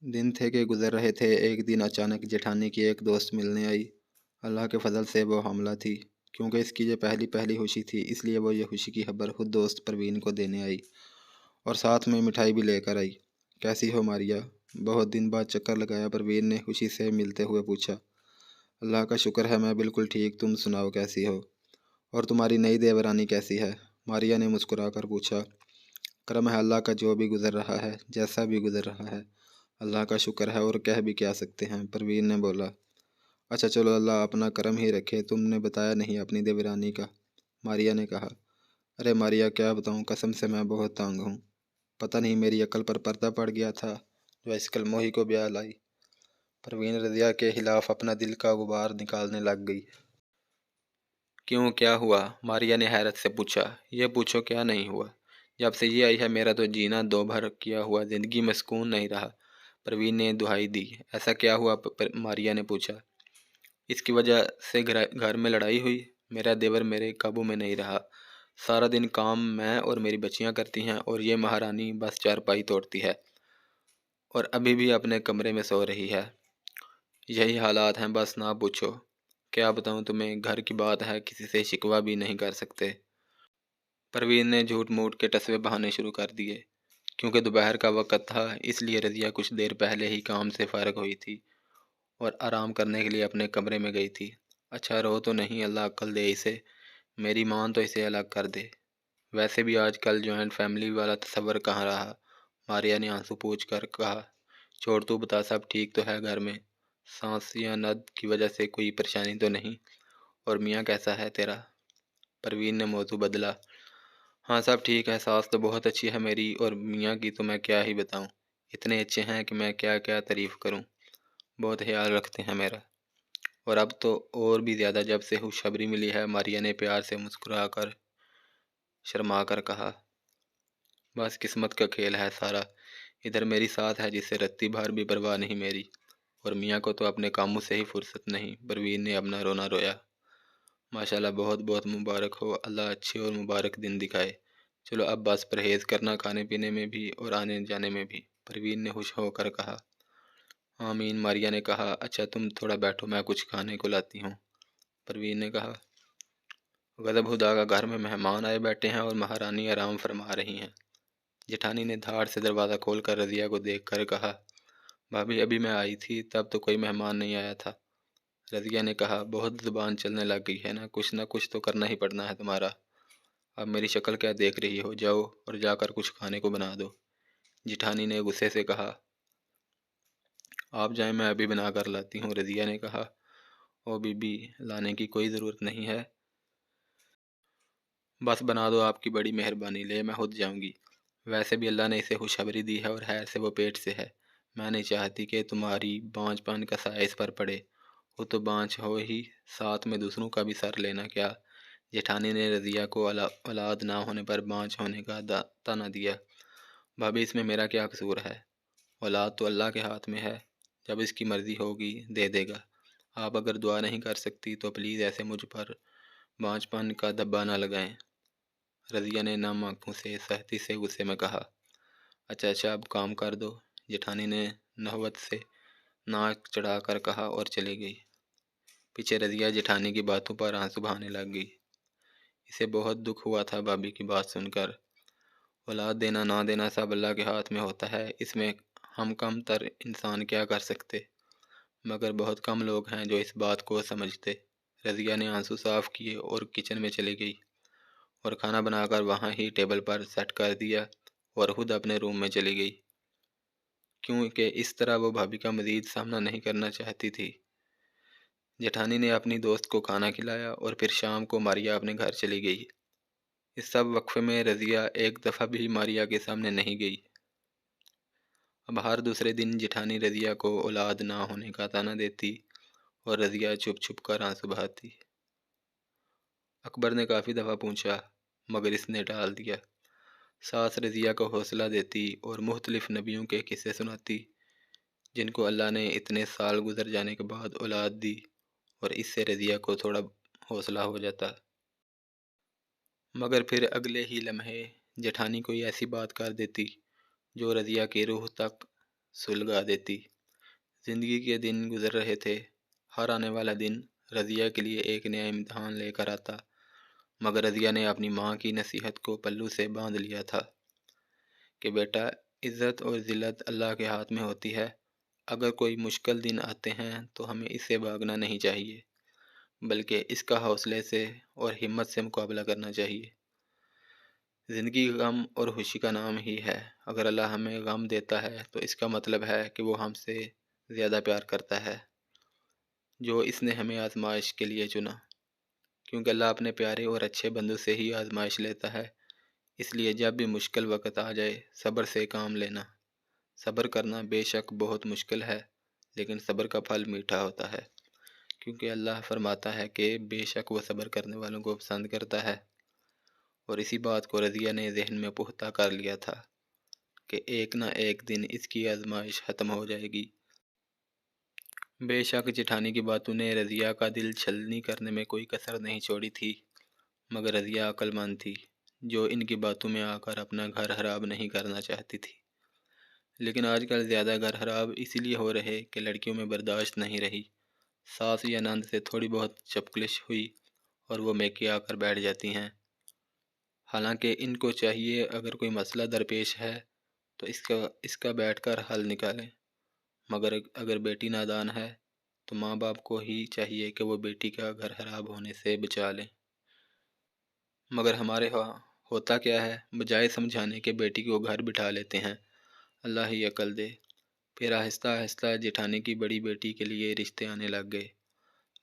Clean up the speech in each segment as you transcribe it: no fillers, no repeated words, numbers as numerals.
दिन थे कि गुजर रहे थे। एक दिन अचानक जेठानी की एक दोस्त मिलने आई। अल्लाह के फजल से वो हामिला थी। क्योंकि इसकी ये पहली पहली खुशी थी, इसलिए वो ये खुशी की खबर खुद दोस्त परवीन को देने आई और साथ में मिठाई भी लेकर आई। कैसी हो मारिया? बहुत दिन बाद चक्कर लगाया परवीन ने खुशी से मिलते हुए पूछा। अल्लाह का शुक्र है, मैं बिल्कुल ठीक। तुम सुनाओ, कैसी हो? और तुम्हारी नई देवरानी कैसी है? मारिया ने मुस्कुरा कर पूछा। करम है अल्लाह का, जो भी गुजर रहा है, जैसा भी गुजर रहा है, अल्लाह का शुक्र है, और कह भी क्या सकते हैं, परवीन ने बोला। अच्छा चलो, अल्लाह अपना करम ही रखे। तुमने बताया नहीं अपनी देवरानी का, मारिया ने कहा। अरे मारिया, क्या बताऊं, कसम से मैं बहुत तंग हूँ। पता नहीं मेरी अकल पर पर्दा पड़ गया था जो इस कलमोही को ब्याह लाई। परवीन रजिया के खिलाफ अपना दिल का गुबार निकालने लग गई। क्यों, क्या हुआ? मारिया ने हैरत से पूछा। ये पूछो, क्या नहीं हुआ? जब से ये आई है मेरा तो जीना दो भर किया हुआ, जिंदगी में सुकून नहीं रहा। परवीन ने दुहाई दी। ऐसा क्या हुआ? मारिया ने पूछा। इसकी वजह से घर में लड़ाई हुई। मेरा देवर मेरे काबू में नहीं रहा। सारा दिन काम मैं और मेरी बच्चियां करती हैं और ये महारानी बस चारपाई तोड़ती है और अभी भी अपने कमरे में सो रही है। यही हालात हैं, बस ना पूछो। क्या बताऊं तुम्हें, घर की बात है, किसी से शिकवा भी नहीं कर सकते। परवीन ने झूठ मूठ के टसवे बहाने शुरू कर दिए। क्योंकि दोपहर का वक्त था, इसलिए रजिया कुछ देर पहले ही काम से फारग हुई थी और आराम करने के लिए अपने कमरे में गई थी। अच्छा, रो तो नहीं, अल्लाह अक्ल दे इसे। मेरी मान तो इसे अलग कर दे। वैसे भी आजकल जॉइंट फैमिली वाला तस्वर कहाँ रहा। मारिया ने आंसू पोंछ कर कहा। छोड़, तू बता, सब ठीक तो है घर में? सांस या नद की वजह से कोई परेशानी तो नहीं? और मियाँ कैसा है तेरा? परवीन ने मौजू बदला। हाँ, सब ठीक है। सास तो बहुत अच्छी है मेरी, और मियाँ की तो मैं क्या ही बताऊँ। इतने अच्छे हैं कि मैं क्या क्या तारीफ़ करूँ। बहुत ख्याल रखते हैं मेरा। और अब तो और भी ज़्यादा जब से खुशखबरी मिली है, मारिया ने प्यार से मुस्कुरा कर शर्मा कर कहा। बस किस्मत का खेल है सारा। इधर मेरी साथ है जिसे रत्ती भर भी परवाह नहीं मेरी, और मियाँ को तो अपने कामों से ही फुर्सत नहीं। परवीन ने अपना रोना रोया। माशाल्लाह, बहुत बहुत मुबारक हो। अल्लाह अच्छे और मुबारक दिन दिखाए। चलो अब बस परहेज़ करना, खाने पीने में भी और आने जाने में भी, परवीन ने खुश होकर कहा। आमीन, मारिया ने कहा। अच्छा तुम थोड़ा बैठो, मैं कुछ खाने को लाती हूँ, परवीन ने कहा। गजब खुदा का, घर में मेहमान आए बैठे हैं और महारानी आराम फरमा रही हैं। जेठानी ने धाड़ से दरवाज़ा खोलकर रज़िया को देखकर कहा। भाभी, अभी मैं आई थी तब तो कोई मेहमान नहीं आया था। रज़िया ने कहा। बहुत ज़ुबान चलने लग गई है ना कुछ तो करना ही पड़ना है तुम्हारा। अब मेरी शक्ल क्या देख रही हो, जाओ और जाकर कुछ खाने को बना दो, जिठानी ने गुस्से से कहा। आप जाएं, मैं अभी बना कर लाती हूँ, रज़िया ने कहा। ओ बीबी, लाने की कोई ज़रूरत नहीं है, बस बना दो, आपकी बड़ी मेहरबानी, ले मैं खुद जाऊँगी। वैसे भी अल्लाह ने इसे खुशखबरी दी है और खैर से वो पेट से है। मैं नहीं चाहती कि तुम्हारी बांझपन का साया इस पर पड़े। वो तो बांझ हो ही, साथ में दूसरों का भी सर लेना क्या। जेठानी ने रज़िया को औलाद ना होने पर बांझ होने का ताना दिया। भाभी, इसमें मेरा क्या कसूर है? औलाद तो अल्लाह के हाथ में है, जब इसकी मर्ज़ी होगी दे देगा। आप अगर दुआ नहीं कर सकती तो प्लीज़ ऐसे मुझ पर बांझपन का धब्बा ना लगाएं, रज़िया ने नम आँखों से सख्ती से गुस्से में कहा। अच्छा अच्छा, अब काम कर दो, जेठानी ने नहवत से नाक चढ़ाकर कहा और चली गई। पीछे रज़िया जेठानी की बातों पर आंसू बहाने लग गई। इसे बहुत दुख हुआ था भाभी की बात सुनकर। औलाद देना ना देना सब अल्लाह के हाथ में होता है, इसमें हम कम तर इंसान क्या कर सकते। मगर बहुत कम लोग हैं जो इस बात को समझते। रज़िया ने आंसू साफ किए और किचन में चली गई और खाना बनाकर वहाँ ही टेबल पर सेट कर दिया और खुद अपने रूम में चली गई, क्योंकि इस तरह वो भाभी का मज़ीद सामना नहीं करना चाहती थी। जेठानी ने अपनी दोस्त को खाना खिलाया और फिर शाम को मारिया अपने घर चली गई। इस सब वक्फे में रज़िया एक दफ़ा भी मारिया के सामने नहीं गई। अब हर दूसरे दिन जेठानी रज़िया को औलाद ना होने का ताना देती और रज़िया चुप चुप कर आंसू बहाती। अकबर ने काफ़ी दफ़ा पूछा, मगर इसने टाल दिया। सास रज़िया को हौसला देती और मुख्तलिफ नबियों के किस्से सुनाती, जिनको अल्लाह ने इतने साल गुजर जाने के बाद औलाद दी, और इससे रज़िया को थोड़ा हौसला हो जाता। मगर फिर अगले ही लम्हे जेठानी कोई ऐसी बात कर देती जो रज़िया की रूह तक सुलगा देती। जिंदगी के दिन गुजर रहे थे। हर आने वाला दिन रज़िया के लिए एक नया इम्तिहान लेकर आता, मगर रज़िया ने अपनी माँ की नसीहत को पल्लू से बांध लिया था कि बेटा, इज़्ज़त और ज़िल्लत अल्लाह के हाथ में होती है। अगर कोई मुश्किल दिन आते हैं तो हमें इससे भागना नहीं चाहिए, बल्कि इसका हौसले से और हिम्मत से मुकाबला करना चाहिए। ज़िंदगी गम और खुशी का नाम ही है। अगर अल्लाह हमें गम देता है तो इसका मतलब है कि वो हमसे ज़्यादा प्यार करता है, जो इसने हमें आजमाइश के लिए चुना। क्योंकि अल्लाह अपने प्यारे और अच्छे बंदों से ही आजमाइश लेता है। इसलिए जब भी मुश्किल वक़्त आ जाए, सब्र से काम लेना। सब्र करना बेशक बहुत मुश्किल है, लेकिन सब्र का फल मीठा होता है। क्योंकि अल्लाह फरमाता है कि बेशक वो सब्र करने वालों को पसंद करता है। और इसी बात को रज़िया ने ज़हन में पुख्ता कर लिया था कि एक ना एक दिन इसकी आजमाइश ख़त्म हो जाएगी। बेशक जेठानी की बातों ने रज़िया का दिल छलनी करने में कोई कसर नहीं छोड़ी थी, मगर रज़िया अक्लमंद थी, जो इनकी बातों में आकर अपना घर खराब नहीं करना चाहती थी। लेकिन आजकल ज़्यादा घर खराब इसीलिए हो रहे कि लड़कियों में बर्दाश्त नहीं रही। सास या नंद से थोड़ी बहुत चपकलिश हुई और वो मैके आकर बैठ जाती हैं। हालांकि इनको चाहिए, अगर कोई मसला दरपेश है तो इसका बैठकर हल निकालें। मगर अगर बेटी नादान है तो माँ बाप को ही चाहिए कि वो बेटी का घर खराब होने से बचा लें। मगर हमारे यहाँ होता क्या है, बजाय समझाने के बेटी को घर बिठा लेते हैं। अल्लाह ही अकल दे। फिर आहिस्ता आहिस्ता जेठानी की बड़ी बेटी के लिए रिश्ते आने लग गए।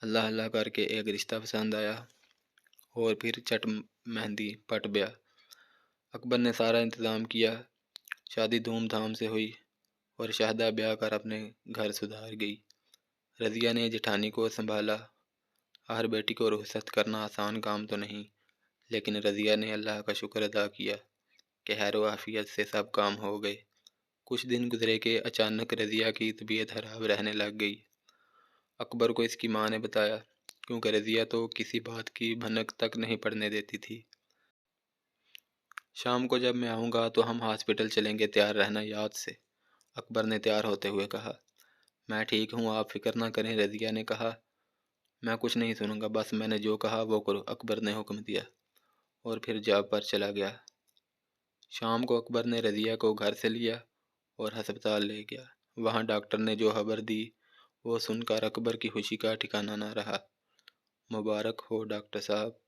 अल्लाह अल्लाह करके एक रिश्ता पसंद आया और फिर चट मेहंदी पट गया। अकबर ने सारा इंतज़ाम किया। शादी धूमधाम से हुई और शाहदा ब्याह कर अपने घर सुधार गई। रज़िया ने जेठानी को संभाला। हर बेटी को रुखसत करना आसान काम तो नहीं, लेकिन रज़िया ने अल्लाह का शुक्र अदा किया कि खैर व आफियत से सब काम हो गए। कुछ दिन गुजरे के अचानक रज़िया की तबीयत खराब रहने लग गई। अकबर को इसकी माँ ने बताया, क्योंकि रज़िया तो किसी बात की भनक तक नहीं पड़ने देती थी। शाम को जब मैं आऊँगा तो हम हॉस्पिटल चलेंगे, तैयार रहना याद से, अकबर ने तैयार होते हुए कहा। मैं ठीक हूँ, आप फिक्र ना करें, रज़िया ने कहा। मैं कुछ नहीं सुनूंगा, बस मैंने जो कहा वो करो, अकबर ने हुक्म दिया और फिर जॉब पर चला गया। शाम को अकबर ने रज़िया को घर से लिया और अस्पताल ले गया। वहाँ डॉक्टर ने जो खबर दी वो सुनकर अकबर की खुशी का ठिकाना ना रहा। मुबारक हो डॉक्टर साहब,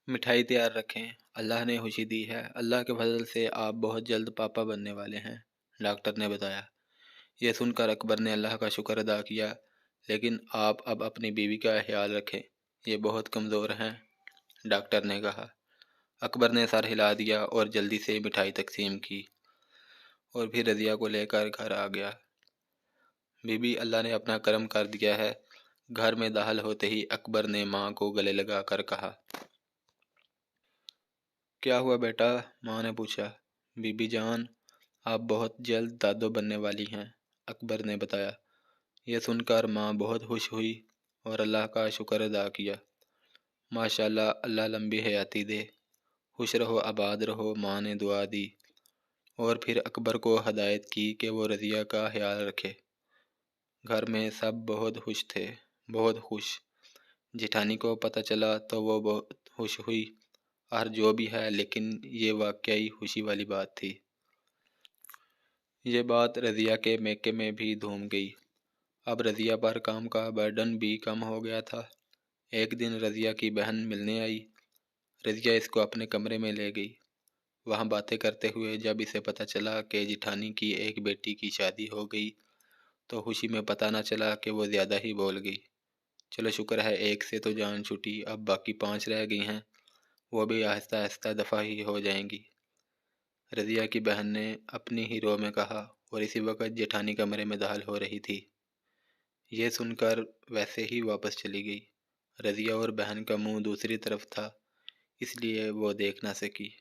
मिठाई तैयार रखें, अल्लाह ने खुशी दी है। अल्लाह के फजल से आप बहुत जल्द पापा बनने वाले हैं, डॉक्टर ने बताया। यह सुनकर अकबर ने अल्लाह का शुक्र अदा किया। लेकिन आप अब अपनी बीवी का ख्याल रखें, ये बहुत कमज़ोर हैं, डॉक्टर ने कहा। अकबर ने सर हिला दिया और जल्दी से मिठाई तकसीम की और फिर रज़िया को लेकर घर आ गया। बीबी, अल्लाह ने अपना करम कर दिया है, घर में दाखिल होते ही अकबर ने माँ को गले लगा कर कहा। क्या हुआ बेटा, माँ ने पूछा। बीबी जान, आप बहुत जल्द दादो बनने वाली हैं, अकबर ने बताया। यह सुनकर माँ बहुत खुश हुई और अल्लाह का शुक्र अदा किया। माशाल्लाह, अल्लाह लंबी हयाती दे, खुश रहो आबाद रहो, माँ ने दुआ दी और फिर अकबर को हदायत की कि वो रज़िया का ख्याल रखे। घर में सब बहुत खुश थे, बहुत खुश। जेठानी को पता चला तो वो बहुत खुश हुई। और जो भी है, लेकिन ये वाकई खुशी वाली बात थी। ये बात रज़िया के मैके में भी धूम गई। अब रज़िया पर काम का बर्डन भी कम हो गया था। एक दिन रज़िया की बहन मिलने आई। रज़िया इसको अपने कमरे में ले गई। वहाँ बातें करते हुए जब इसे पता चला कि जेठानी की एक बेटी की शादी हो गई, तो खुशी में पता न चला कि वो ज़्यादा ही बोल गई। चलो शुक्र है एक से तो जान छूटी, अब बाकी 5 रह गई हैं, वो भी आहिस्ता आहिस्ता दफ़ा ही हो जाएंगी, रज़िया की बहन ने अपनी ही रो में कहा। और इसी वक्त जेठानी कमरे में दाखिल हो रही थी। ये सुनकर वैसे ही वापस चली गई। रज़िया और बहन का मुंह दूसरी तरफ था, इसलिए वो देख ना सकी।